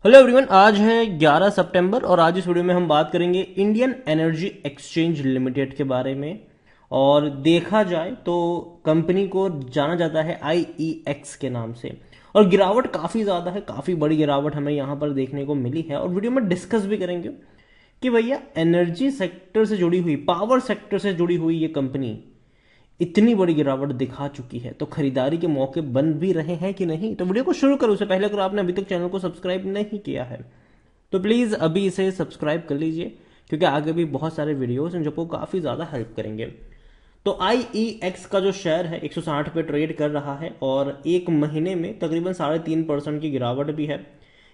Hello everyone, आज है 11 सितंबर और आज इस वीडियो में हम बात करेंगे इंडियन एनर्जी एक्सचेंज लिमिटेड के बारे में। और देखा जाए तो कंपनी को जाना जाता है आईईएक्स के नाम से। और गिरावट काफ़ी ज़्यादा है, काफ़ी बड़ी गिरावट हमें यहाँ पर देखने को मिली है और वीडियो में डिस्कस भी करेंगे कि भैया एनर्जी सेक्टर से जुड़ी हुई, पावर सेक्टर से जुड़ी हुई ये कंपनी इतनी बड़ी गिरावट दिखा चुकी है तो खरीदारी के मौके बन भी रहे हैं कि नहीं। तो वीडियो को शुरू करो उससे पहले अगर आपने अभी तक चैनल को सब्सक्राइब नहीं किया है तो प्लीज़ अभी इसे सब्सक्राइब कर लीजिए, क्योंकि आगे भी बहुत सारे वीडियोस हैं जो आपको काफ़ी ज़्यादा हेल्प करेंगे। तो आईईएक्स का जो शेयर है 160 पे ट्रेड कर रहा है और एक महीने में तकरीबन 3.5% की गिरावट भी है।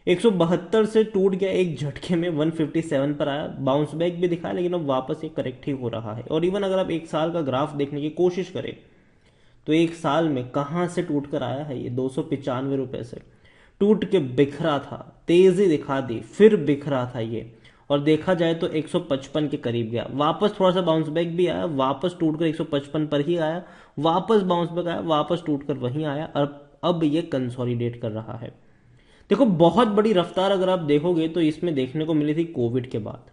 172 से टूट गया एक झटके में, 157 पर आया, बाउंस बैक भी दिखाया, लेकिन अब वापस ये करेक्ट ही हो रहा है। और इवन अगर आप एक साल का ग्राफ देखने की कोशिश करें तो एक साल में कहाँ से टूट कर आया है, ये 295 रुपए से टूट के बिखरा था, तेजी दिखा दी, फिर बिखरा था ये, और देखा जाए तो 155 के करीब गया, वापस थोड़ा सा बाउंस बैक भी आया, वापस टूटकर 155 पर ही आया, वापस बाउंस बैक आया, वापस टूटकर वहीं आया, और अब ये कंसोलिडेट कर रहा है। देखो, बहुत बड़ी रफ्तार अगर आप देखोगे तो इसमें देखने को मिली थी कोविड के बाद।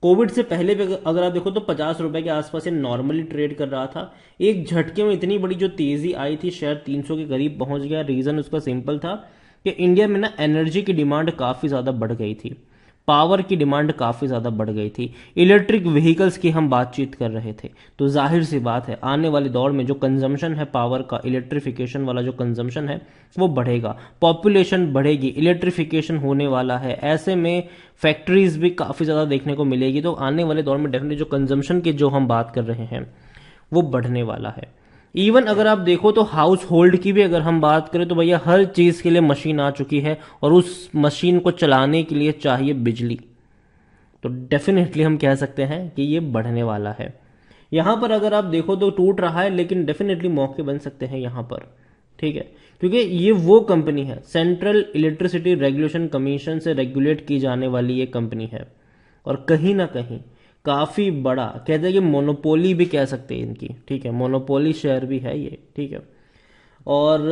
कोविड से पहले भी अगर आप देखो तो 50 रुपए के आसपास ये नॉर्मली ट्रेड कर रहा था। एक झटके में इतनी बड़ी जो तेजी आई थी, शेयर 300 के करीब पहुंच गया। रीजन उसका सिंपल था कि इंडिया में ना एनर्जी की डिमांड काफी ज्यादा बढ़ गई थी, पावर की डिमांड काफी ज्यादा बढ़ गई थी, इलेक्ट्रिक व्हीकल्स की हम बातचीत कर रहे थे। तो जाहिर सी बात है आने वाले दौर में जो कंजम्पशन है पावर का, इलेक्ट्रिफिकेशन वाला जो कंजम्पशन है वो बढ़ेगा, पॉपुलेशन बढ़ेगी, इलेक्ट्रिफिकेशन होने वाला है, ऐसे में फैक्ट्रीज भी काफी ज्यादा देखने को मिलेगी। तो आने वाले दौर में डेफिनेटली जो कंजम्पशन की जो हम बात कर रहे हैं वो बढ़ने वाला है। इवन अगर आप देखो तो हाउस होल्ड की भी अगर हम बात करें तो भैया हर चीज के लिए मशीन आ चुकी है और उस मशीन को चलाने के लिए चाहिए बिजली। तो डेफिनेटली हम कह सकते हैं कि ये बढ़ने वाला है। यहां पर अगर आप देखो तो टूट रहा है, लेकिन डेफिनेटली मौके बन सकते हैं यहां पर, ठीक है, क्योंकि ये वो कंपनी है, सेंट्रल इलेक्ट्रिसिटी रेगुलेशन कमीशन से रेगुलेट की जाने वाली ये कंपनी है और कहीं ना कहीं काफी बड़ा, कहते हैं कि मोनोपोली भी कह सकते हैं इनकी, ठीक है, मोनोपोली शेयर भी है ये, ठीक है। और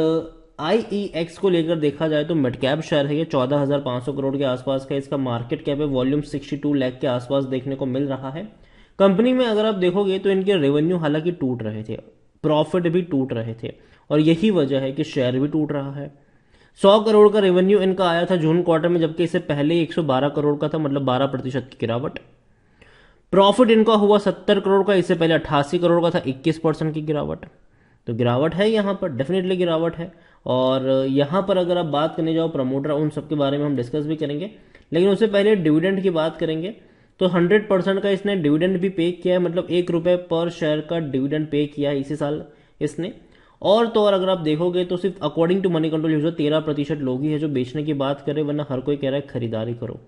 आईईएक्स को लेकर देखा जाए तो मिड कैप शेयर है ये, 14,500 करोड़ के आसपास का इसका मार्केट कैप है, वॉल्यूम 62 लाख के आसपास देखने को मिल रहा है। कंपनी में अगर आप देखोगे तो इनके रेवेन्यू हालांकि टूट रहे थे, प्रॉफिट भी टूट रहे थे, और यही वजह है कि शेयर भी टूट रहा है। 100 करोड़ का रेवेन्यू इनका आया था जून क्वार्टर में, जबकि इससे पहले 112 करोड़ का था, मतलब 12% की गिरावट। प्रॉफिट इनका हुआ 70 करोड़ का, इससे पहले 88 करोड़ का था, 21% की गिरावट। तो गिरावट है यहाँ पर, डेफिनेटली गिरावट है। और यहाँ पर अगर आप बात करने जाओ प्रमोटर, उन सब के बारे में हम डिस्कस भी करेंगे, लेकिन उससे पहले डिविडेंड की बात करेंगे। तो 100% का इसने डिविडेंड भी पे किया है, मतलब 1 रुपये पर शेयर का डिविडेंड पे किया है इसी साल इसने। और तो और अगर आप देखोगे तो सिर्फ according to money control user 13% लोग ही है जो बेचने की बात करे, वरना हर कोई कह रहा है खरीदारी करो।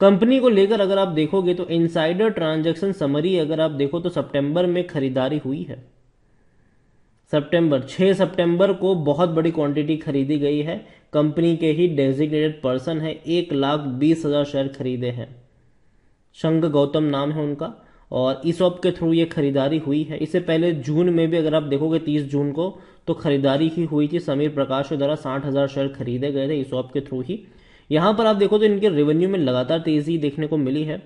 कंपनी को लेकर अगर आप देखोगे तो इनसाइडर ट्रांजैक्शन समरी अगर आप देखो तो सितंबर में खरीदारी हुई है। 6 सितंबर को बहुत बड़ी क्वांटिटी खरीदी गई है, कंपनी के ही डेजिग्नेटेड पर्सन है, 1,20,000 शेयर खरीदे हैं, शंग गौतम नाम है उनका, और ईसॉप के थ्रू ये खरीदारी हुई है। इससे पहले जून में भी अगर आप देखोगे 30 जून को तो खरीदारी ही हुई थी, समीर प्रकाश के द्वारा 60,000 शेयर खरीदे गए थे ईसॉप के थ्रू ही। यहां पर आप देखो तो इनके रेवेन्यू में लगातार तेजी देखने को मिली है,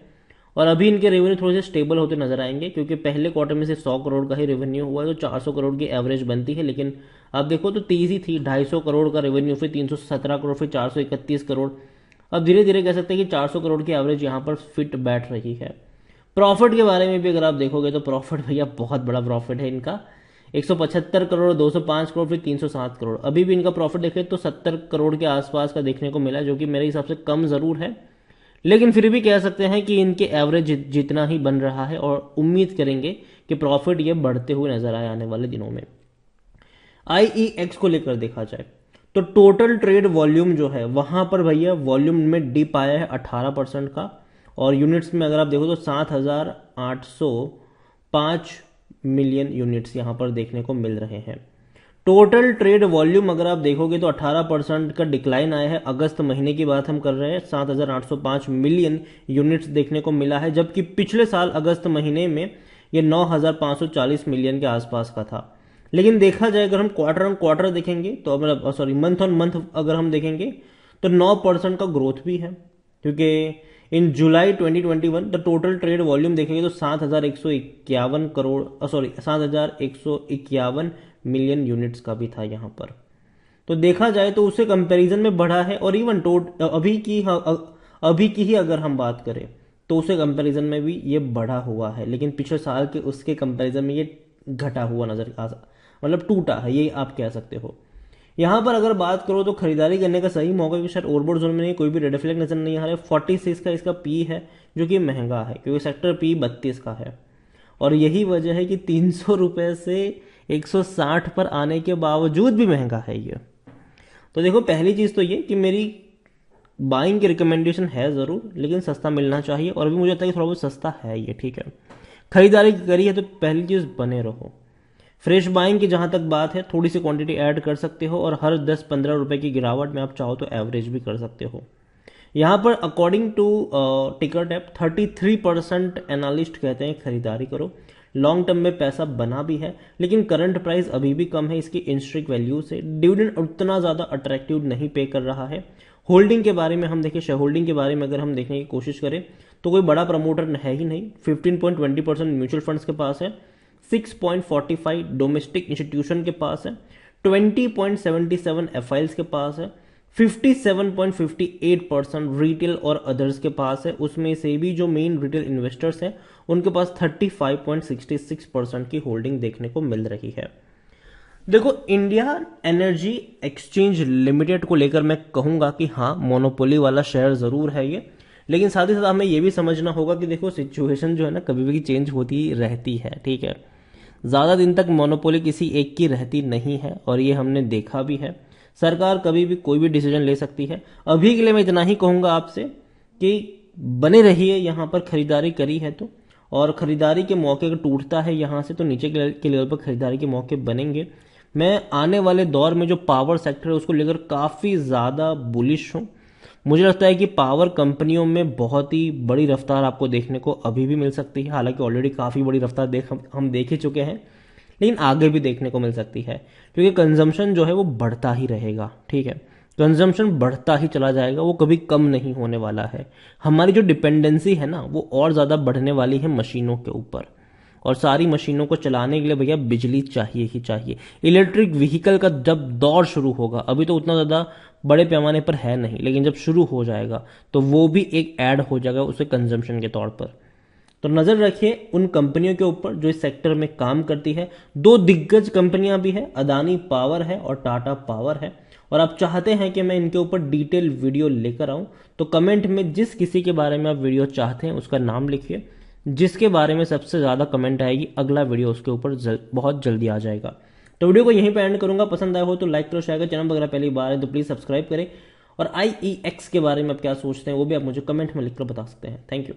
और अभी इनके रेवेन्यू थोड़े से स्टेबल होते नजर आएंगे, क्योंकि पहले क्वार्टर में से 100 करोड़ का ही रेवेन्यू हुआ है, तो 400 करोड़ की एवरेज बनती है। लेकिन आप देखो तो तेजी थी, 250 करोड़ का रेवेन्यू, फिर 317 करोड़, फिर 431 करोड़। अब धीरे धीरे कह सकते हैं कि 400 करोड़ की एवरेज यहाँ पर फिट बैठ रही है। प्रॉफिट के बारे में भी अगर आप देखोगे तो प्रॉफिट भैया बहुत बड़ा प्रॉफिट है इनका, 175 करोड़, 205 करोड़, फिर 307 करोड़। अभी भी इनका प्रॉफिट देखें तो 70 करोड़ के आसपास का देखने को मिला, जो कि मेरे हिसाब से कम जरूर है, लेकिन फिर भी कह सकते हैं कि इनके एवरेज जितना ही बन रहा है, और उम्मीद करेंगे कि प्रॉफिट ये बढ़ते हुए नजर आए आने वाले दिनों में। आईईएक्स को लेकर देखा जाए तो टोटल ट्रेड वॉल्यूम जो है वहां पर भैया वॉल्यूम में डिप आया है 18% का, और यूनिट्स में अगर आप देखो तो 7,805 मिलियन यूनिट्स यहां पर देखने को मिल रहे हैं। टोटल ट्रेड वॉल्यूम अगर आप देखोगे तो 18% का डिक्लाइन आया है, अगस्त महीने की बात हम कर रहे हैं, 7,805 मिलियन यूनिट्स देखने को मिला है, जबकि पिछले साल अगस्त महीने में ये 9,540 मिलियन के आसपास का था। लेकिन देखा जाए अगर हम क्वार्टर ऑन क्वार्टर देखेंगे तो मतलब मंथ ऑन मंथ अगर हम देखेंगे तो 9% का ग्रोथ भी है, क्योंकि इन जुलाई 2021 द टोटल ट्रेड वॉल्यूम देखेंगे तो 7,151 करोड़, सॉरी 7,151 मिलियन यूनिट्स का भी था यहाँ पर। तो देखा जाए तो उससे कंपैरिजन में बढ़ा है। और इवन अभी की ही अगर हम बात करें तो उससे कंपैरिजन में भी ये बढ़ा हुआ है, लेकिन पिछले साल के उसके कंपैरिजन में ये घटा हुआ नजर मतलब टूटा है, ये आप कह सकते हो। यहाँ पर अगर बात करो तो खरीदारी करने का सही मौका, क्योंकि शायद ओवरबॉट जोन में नहीं, कोई भी रेड फ्लैग नजर नहीं आ रहा है। 46 का इसका पी है, जो कि महंगा है, क्योंकि सेक्टर पी 32 का है। और यही वजह है कि 300 रुपये से 160 पर आने के बावजूद भी महंगा है ये। तो देखो, पहली चीज़ तो ये कि मेरी बाइंग की रिकमेंडेशन है ज़रूर, लेकिन सस्ता मिलना चाहिए, और अभी मुझे लगता है कि थोड़ा बहुत सस्ता है ये, ठीक है। खरीदारी करी है तो पहली चीज़ बने रहो। फ्रेश बाइंग की जहां तक बात है, थोड़ी सी क्वांटिटी ऐड कर सकते हो, और हर 10-15 रुपए की गिरावट में आप चाहो तो एवरेज भी कर सकते हो। यहाँ पर according to ticket app 33% analyst कहते हैं खरीदारी करो। लॉन्ग टर्म में पैसा बना भी है, लेकिन करंट प्राइस अभी भी कम है इसकी इंस्ट्रिक वैल्यू से। डिविडेंड उतना ज़्यादा अट्रैक्टिव नहीं पे कर रहा है। होल्डिंग के बारे में हम देखें, शेयर होल्डिंग के बारे में अगर हम देखने की कोशिश करें तो कोई बड़ा प्रमोटर है ही नहीं। 15.20% म्यूचुअल फंड्स के पास है, 6.45 डोमेस्टिक इंस्टीट्यूशन के पास है, 20.77 एफआईएल्स के पास है, 57.58% रिटेल और अदर्स के पास है। उसमें से भी जो मेन रिटेल इन्वेस्टर्स हैं उनके पास 35.66% की होल्डिंग देखने को मिल रही है। देखो, इंडिया एनर्जी एक्सचेंज लिमिटेड को लेकर मैं कहूंगा कि हाँ, मोनोपोली वाला शेयर जरूर है ये, लेकिन साथ ही साथ हमें यह भी समझना होगा कि देखो, सिचुएशन जो है ना कभी भी चेंज होती रहती है, ठीक है। ज़्यादा दिन तक मोनोपोली किसी एक की रहती नहीं है, और ये हमने देखा भी है। सरकार कभी भी कोई भी डिसीजन ले सकती है। अभी के लिए मैं इतना ही कहूँगा आपसे कि बने रहिए यहाँ पर, खरीदारी करी है तो, और खरीदारी के मौके अगर टूटता है यहाँ से तो नीचे के लेवल पर खरीदारी के मौके बनेंगे। मैं आने वाले दौर में जो पावर सेक्टर है उसको लेकर काफ़ी ज़्यादा बुलिश हूँ। मुझे लगता है कि पावर कंपनियों में बहुत ही बड़ी रफ्तार आपको देखने को अभी भी मिल सकती है। हालांकि ऑलरेडी काफ़ी बड़ी रफ्तार हम देख ही चुके हैं, लेकिन आगे भी देखने को मिल सकती है, क्योंकि कंजम्पशन जो है वो बढ़ता ही रहेगा, ठीक है। कंजम्पशन बढ़ता ही चला जाएगा, वो कभी कम नहीं होने वाला है। हमारी जो डिपेंडेंसी है ना वो और ज़्यादा बढ़ने वाली है मशीनों के ऊपर, और सारी मशीनों को चलाने के लिए भैया बिजली चाहिए ही चाहिए। इलेक्ट्रिक व्हीकल का जब दौर शुरू होगा, अभी तो उतना ज़्यादा बड़े पैमाने पर है नहीं, लेकिन जब शुरू हो जाएगा तो वो भी एक ऐड हो जाएगा उसके कंजम्पशन के तौर पर। तो नजर रखिए उन कंपनियों के ऊपर जो इस सेक्टर में काम करती है। दो दिग्गज कंपनियां भी है, अदानी पावर है और टाटा पावर है। और आप चाहते हैं कि मैं इनके ऊपर डिटेल वीडियो लेकर आऊं, तो कमेंट में जिस किसी के बारे में आप वीडियो चाहते हैं उसका नाम लिखिए। जिसके बारे में सबसे ज्यादा कमेंट आएगी, अगला वीडियो उसके ऊपर बहुत जल्दी आ जाएगा। तो वीडियो को यहीं पर एंड करूंगा। पसंद आया हो तो लाइक करो, शेयर करो। चैनल वगैरह पहली बार है तो प्लीज सब्सक्राइब करें। और IEX के बारे में आप क्या सोचते हैं वो भी आप मुझे कमेंट में लिखकर बता सकते हैं। Thank you.